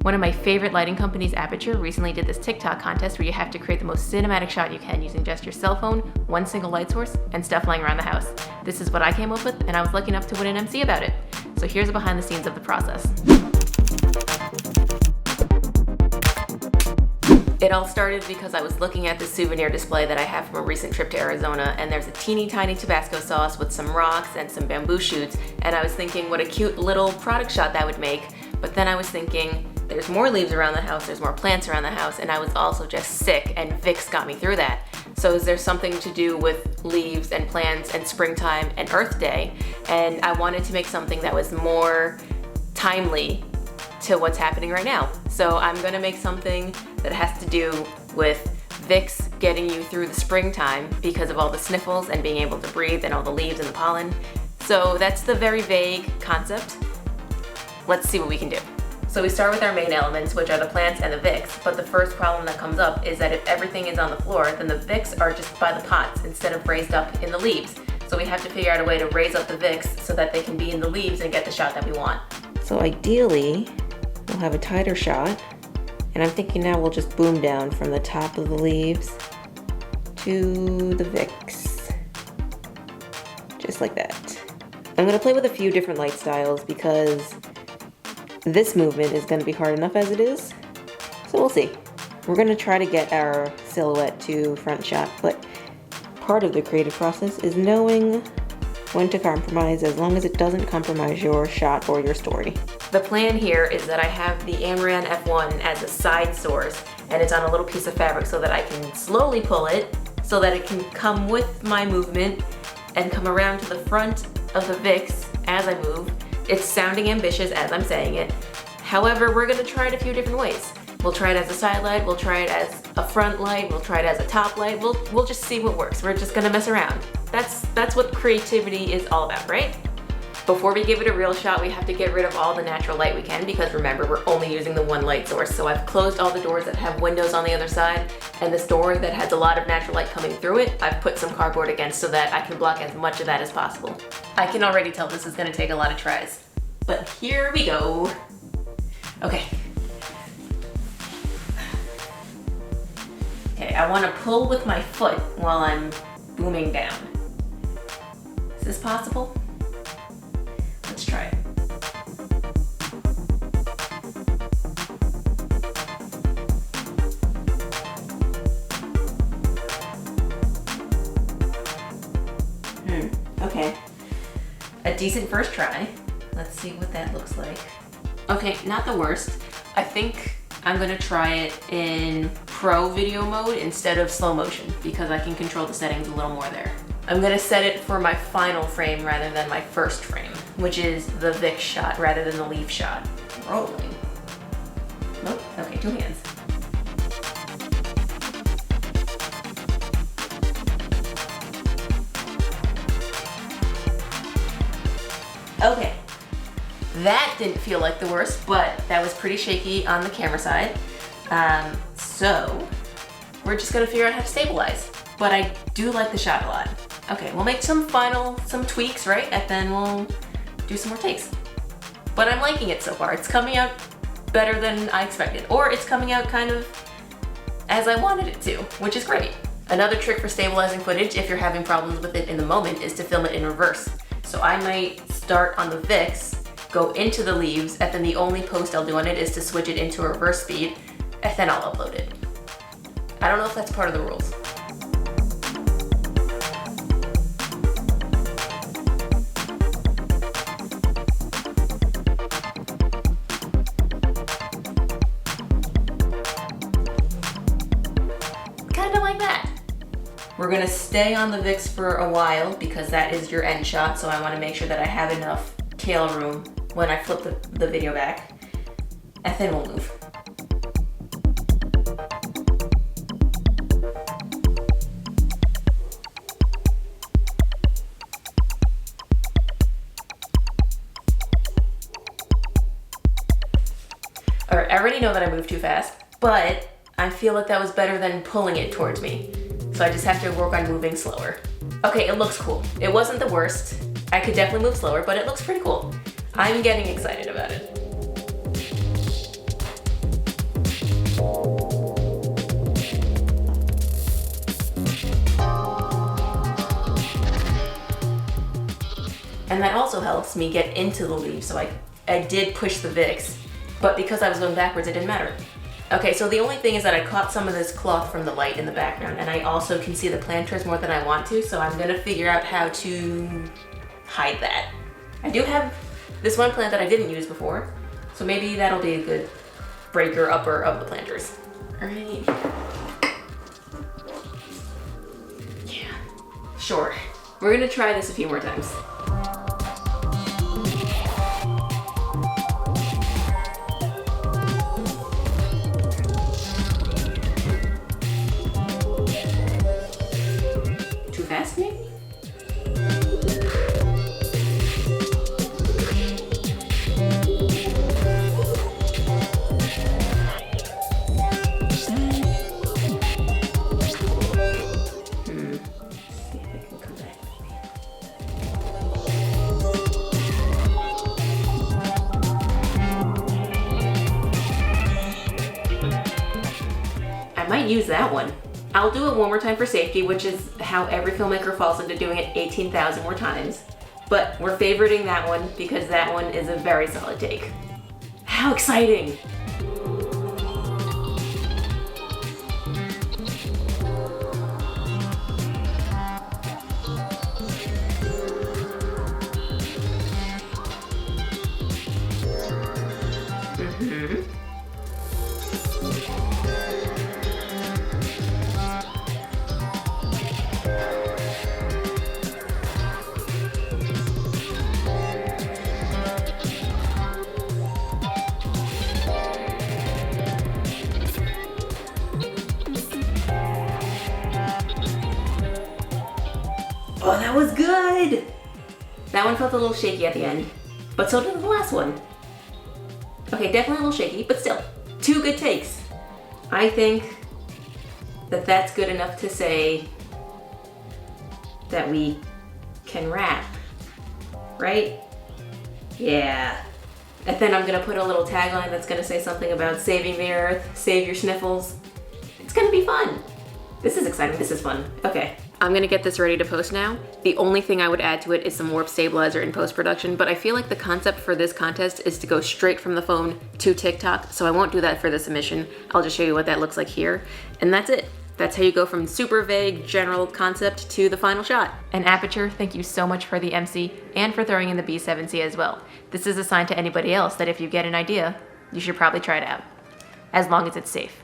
One of my favorite lighting companies, Aputure, recently did this TikTok contest where you have to create the most cinematic shot you can using just your cell phone, one single light source, and stuff lying around the house. This is what I came up with, and I was lucky enough to win an MC about it. So here's a behind the scenes of the process. It all started because I was looking at the souvenir display that I have from a recent trip to Arizona, and there's a teeny tiny Tabasco sauce with some rocks and some bamboo shoots, and I was thinking what a cute little product shot that would make. But then I was thinking, there's more leaves around the house, there's more plants around the house, and I was also just sick, and Vicks got me through that. So is there something to do with leaves and plants and springtime and Earth Day? And I wanted to make something that was more timely to what's happening right now. So I'm gonna make something that has to do with Vicks getting you through the springtime because of all the sniffles and being able to breathe and all the leaves and the pollen. So that's the very vague concept. Let's see what we can do. So we start with our main elements, which are the plants and the Vicks, but the first problem that comes up is that if everything is on the floor, then the Vicks are just by the pots instead of raised up in the leaves. So we have to figure out a way to raise up the Vicks so that they can be in the leaves and get the shot that we want. So ideally, we'll have a tighter shot, and I'm thinking now we'll just boom down from the top of the leaves to the Vicks, just like that. I'm gonna play with a few different light styles because this movement is gonna be hard enough as it is, so we'll see. We're gonna try to get our silhouette to front shot, but part of the creative process is knowing when to compromise as long as it doesn't compromise your shot or your story. The plan here is that I have the Amaran F1 as a side source, and it's on a little piece of fabric so that I can slowly pull it so that it can come with my movement and come around to the front of the Vicks as I move. It's sounding ambitious as I'm saying it. However, we're gonna try it a few different ways. We'll try it as a side light, we'll try it as a front light, we'll try it as a top light, we'll just see what works. We're just gonna mess around. That's what creativity is all about, right? Before we give it a real shot, we have to get rid of all the natural light we can because remember, we're only using the one light source. So I've closed all the doors that have windows on the other side, and this door that has a lot of natural light coming through it, I've put some cardboard against so that I can block as much of that as possible. I can already tell this is gonna take a lot of tries, but here we go. Okay. Okay, I wanna pull with my foot while I'm booming down. Is this possible? Let's try it. Okay. A decent first try. Let's see what that looks like. Okay, not the worst. I think I'm gonna try it in pro video mode instead of slow motion because I can control the settings a little more there. I'm gonna set it for my final frame rather than my first frame, which is the Vicks shot rather than the leaf shot. Rolling. Nope, okay, 2 hands. Okay, that didn't feel like the worst, but that was pretty shaky on the camera side. So we're just gonna figure out how to stabilize. But I do like the shot a lot. Okay, we'll make some tweaks, right? And then we'll do some more takes. But I'm liking it so far. It's coming out better than I expected. Or it's coming out kind of as I wanted it to, which is great. Another trick for stabilizing footage, if you're having problems with it in the moment, is to film it in reverse. So I might start on the Vicks, go into the leaves, and then the only post I'll do on it is to switch it into a reverse speed, and then I'll upload it. I don't know if that's part of the rules. Kinda like that. We're gonna stay on the Vicks for a while because that is your end shot, so I wanna make sure that I have enough tail room when I flip the video back, and then we'll move. All right, I already know that I moved too fast, but I feel like that was better than pulling it towards me. So I just have to work on moving slower. Okay, it looks cool. It wasn't the worst. I could definitely move slower, but it looks pretty cool. I'm getting excited about it. also helps me get into the leaf. So I did push the Vicks, but because I was going backwards, it didn't matter. Okay, so the only thing is that I caught some of this cloth from the light in the background, and I also can see the planters more than I want to, so I'm gonna figure out how to hide that. I do have this one plant that I didn't use before, so maybe that'll be a good breaker upper of the planters. All right. Yeah, sure. We're gonna try this a few more times. Too fast, maybe? I might use that one. I'll do it one more time for safety, which is how every filmmaker falls into doing it 18,000 more times. But we're favoriting that one because that one is a very solid take. How exciting! Oh, that was good! That one felt a little shaky at the end, but so did the last one. Okay, definitely a little shaky, but still, 2 good takes. I think that that's good enough to say that we can wrap, right? Yeah. And then I'm gonna put a little tagline that's gonna say something about saving the earth, save your sniffles. It's gonna be fun. This is exciting, this is fun. Okay. I'm gonna get this ready to post now. The only thing I would add to it is some warp stabilizer in post-production, but I feel like the concept for this contest is to go straight from the phone to TikTok, so I won't do that for the submission. I'll just show you what that looks like here, and that's it. That's how you go from super vague general concept to the final shot. And Aputure, thank you so much for the MC and for throwing in the B7C as well. This is a sign to anybody else that if you get an idea, you should probably try it out, as long as it's safe.